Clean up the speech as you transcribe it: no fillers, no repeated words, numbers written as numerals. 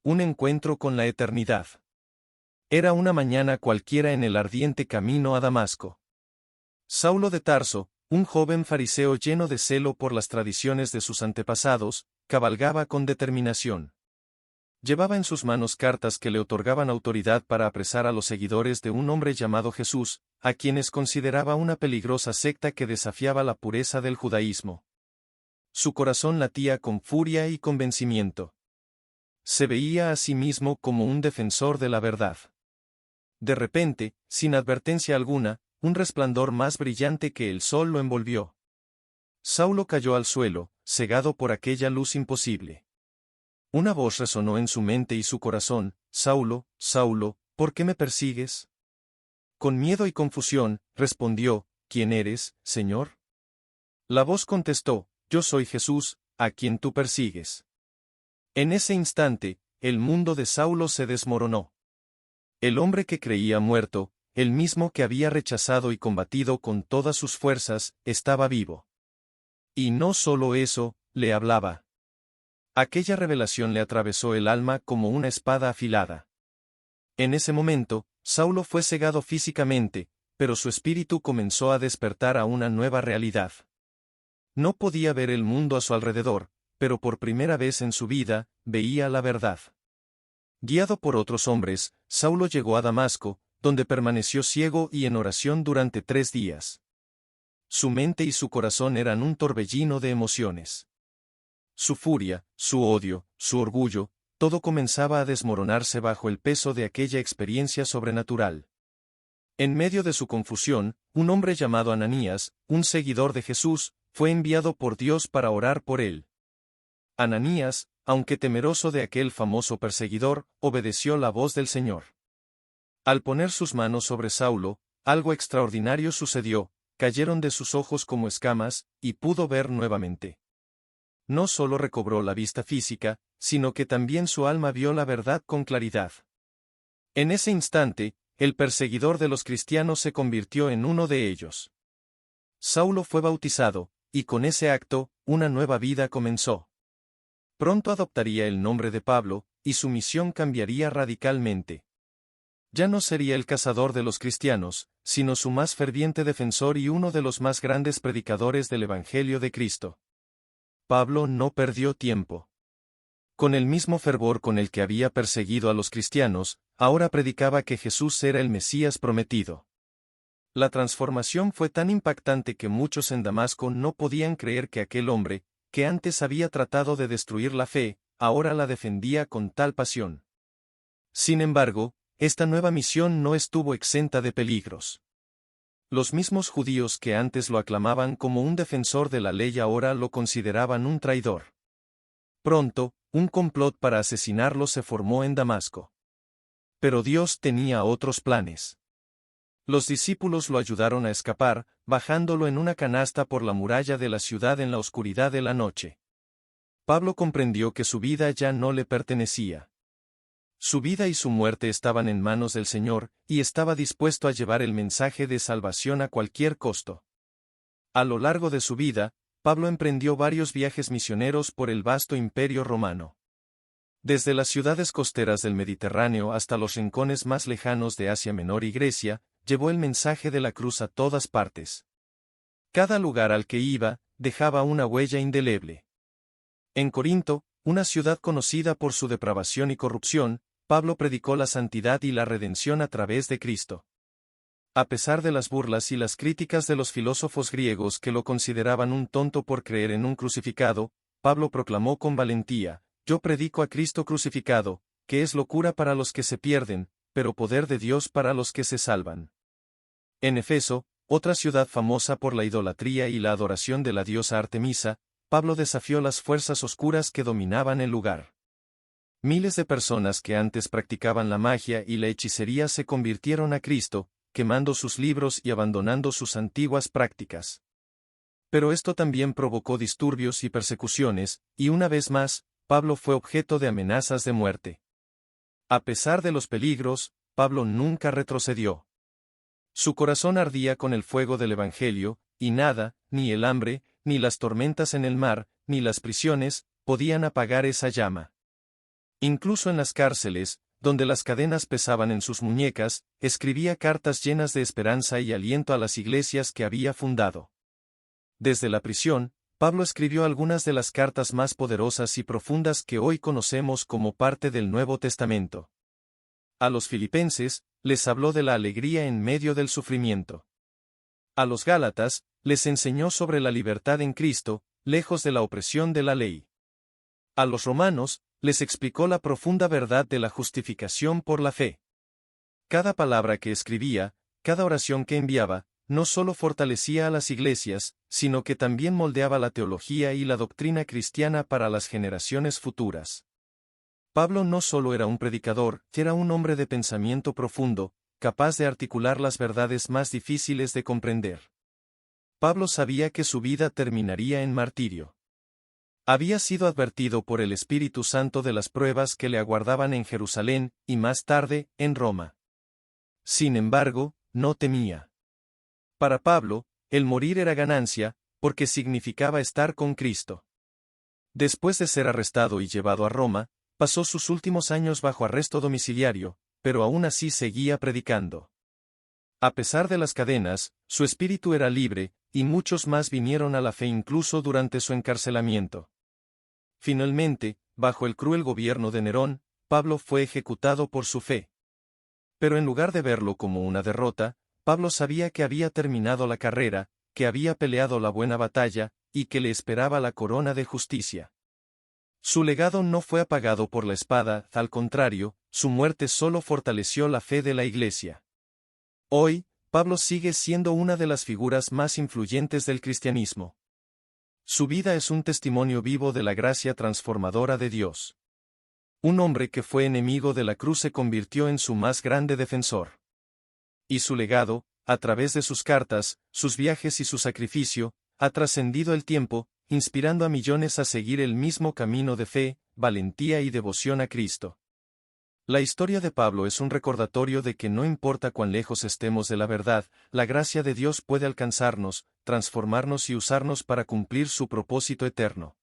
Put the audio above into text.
Un encuentro con la eternidad. Era una mañana cualquiera en el ardiente camino a Damasco. Saulo de Tarso, un joven fariseo lleno de celo por las tradiciones de sus antepasados, cabalgaba con determinación. Llevaba en sus manos cartas que le otorgaban autoridad para apresar a los seguidores de un hombre llamado Jesús, a quienes consideraba una peligrosa secta que desafiaba la pureza del judaísmo. Su corazón latía con furia y convencimiento. Se veía a sí mismo como un defensor de la verdad. De repente, sin advertencia alguna, un resplandor más brillante que el sol lo envolvió. Saulo cayó al suelo, cegado por aquella luz imposible. Una voz resonó en su mente y su corazón: «Saulo, Saulo, ¿por qué me persigues?». Con miedo y confusión, respondió: «¿Quién eres, Señor?». La voz contestó: «Yo soy Jesús, a quien tú persigues». En ese instante, el mundo de Saulo se desmoronó. El hombre que creía muerto, el mismo que había rechazado y combatido con todas sus fuerzas, estaba vivo. Y no solo eso, le hablaba. Aquella revelación le atravesó el alma como una espada afilada. En ese momento, Saulo fue cegado físicamente, pero su espíritu comenzó a despertar a una nueva realidad. No podía ver el mundo a su alrededor, pero por primera vez en su vida, veía la verdad. Guiado por otros hombres, Saulo llegó a Damasco, donde permaneció ciego y en oración durante 3 días. Su mente y su corazón eran un torbellino de emociones. Su furia, su odio, su orgullo, todo comenzaba a desmoronarse bajo el peso de aquella experiencia sobrenatural. En medio de su confusión, un hombre llamado Ananías, un seguidor de Jesús, fue enviado por Dios para orar por él. Ananías, aunque temeroso de aquel famoso perseguidor, obedeció la voz del Señor. Al poner sus manos sobre Saulo, algo extraordinario sucedió: cayeron de sus ojos como escamas, y pudo ver nuevamente. No solo recobró la vista física, sino que también su alma vio la verdad con claridad. En ese instante, el perseguidor de los cristianos se convirtió en uno de ellos. Saulo fue bautizado, y con ese acto, una nueva vida comenzó. Pronto adoptaría el nombre de Pablo, y su misión cambiaría radicalmente. Ya no sería el cazador de los cristianos, sino su más ferviente defensor y uno de los más grandes predicadores del Evangelio de Cristo. Pablo no perdió tiempo. Con el mismo fervor con el que había perseguido a los cristianos, ahora predicaba que Jesús era el Mesías prometido. La transformación fue tan impactante que muchos en Damasco no podían creer que aquel hombre, que antes había tratado de destruir la fe, ahora la defendía con tal pasión. Sin embargo, esta nueva misión no estuvo exenta de peligros. Los mismos judíos que antes lo aclamaban como un defensor de la ley ahora lo consideraban un traidor. Pronto, un complot para asesinarlo se formó en Damasco. Pero Dios tenía otros planes. Los discípulos lo ayudaron a escapar, bajándolo en una canasta por la muralla de la ciudad en la oscuridad de la noche. Pablo comprendió que su vida ya no le pertenecía. Su vida y su muerte estaban en manos del Señor, y estaba dispuesto a llevar el mensaje de salvación a cualquier costo. A lo largo de su vida, Pablo emprendió varios viajes misioneros por el vasto imperio romano. Desde las ciudades costeras del Mediterráneo hasta los rincones más lejanos de Asia Menor y Grecia, llevó el mensaje de la cruz a todas partes. Cada lugar al que iba, dejaba una huella indeleble. En Corinto, una ciudad conocida por su depravación y corrupción, Pablo predicó la santidad y la redención a través de Cristo. A pesar de las burlas y las críticas de los filósofos griegos que lo consideraban un tonto por creer en un crucificado, Pablo proclamó con valentía: «Yo predico a Cristo crucificado, que es locura para los que se pierden, pero poder de Dios para los que se salvan». En Efeso, otra ciudad famosa por la idolatría y la adoración de la diosa Artemisa, Pablo desafió las fuerzas oscuras que dominaban el lugar. Miles de personas que antes practicaban la magia y la hechicería se convirtieron a Cristo, quemando sus libros y abandonando sus antiguas prácticas. Pero esto también provocó disturbios y persecuciones, y una vez más, Pablo fue objeto de amenazas de muerte. A pesar de los peligros, Pablo nunca retrocedió. Su corazón ardía con el fuego del Evangelio, y nada, ni el hambre, ni las tormentas en el mar, ni las prisiones, podían apagar esa llama. Incluso en las cárceles, donde las cadenas pesaban en sus muñecas, escribía cartas llenas de esperanza y aliento a las iglesias que había fundado. Desde la prisión, Pablo escribió algunas de las cartas más poderosas y profundas que hoy conocemos como parte del Nuevo Testamento. A los filipenses, les habló de la alegría en medio del sufrimiento. A los gálatas, les enseñó sobre la libertad en Cristo, lejos de la opresión de la ley. A los romanos, les explicó la profunda verdad de la justificación por la fe. Cada palabra que escribía, cada oración que enviaba, no solo fortalecía a las iglesias, sino que también moldeaba la teología y la doctrina cristiana para las generaciones futuras. Pablo no solo era un predicador, era un hombre de pensamiento profundo, capaz de articular las verdades más difíciles de comprender. Pablo sabía que su vida terminaría en martirio. Había sido advertido por el Espíritu Santo de las pruebas que le aguardaban en Jerusalén, y más tarde, en Roma. Sin embargo, no temía. Para Pablo, el morir era ganancia, porque significaba estar con Cristo. Después de ser arrestado y llevado a Roma, pasó sus últimos años bajo arresto domiciliario, pero aún así seguía predicando. A pesar de las cadenas, su espíritu era libre, y muchos más vinieron a la fe incluso durante su encarcelamiento. Finalmente, bajo el cruel gobierno de Nerón, Pablo fue ejecutado por su fe. Pero en lugar de verlo como una derrota, Pablo sabía que había terminado la carrera, que había peleado la buena batalla, y que le esperaba la corona de justicia. Su legado no fue apagado por la espada, al contrario, su muerte solo fortaleció la fe de la Iglesia. Hoy, Pablo sigue siendo una de las figuras más influyentes del cristianismo. Su vida es un testimonio vivo de la gracia transformadora de Dios. Un hombre que fue enemigo de la cruz se convirtió en su más grande defensor. Y su legado, a través de sus cartas, sus viajes y su sacrificio, ha trascendido el tiempo, inspirando a millones a seguir el mismo camino de fe, valentía y devoción a Cristo. La historia de Pablo es un recordatorio de que no importa cuán lejos estemos de la verdad, la gracia de Dios puede alcanzarnos, transformarnos y usarnos para cumplir su propósito eterno.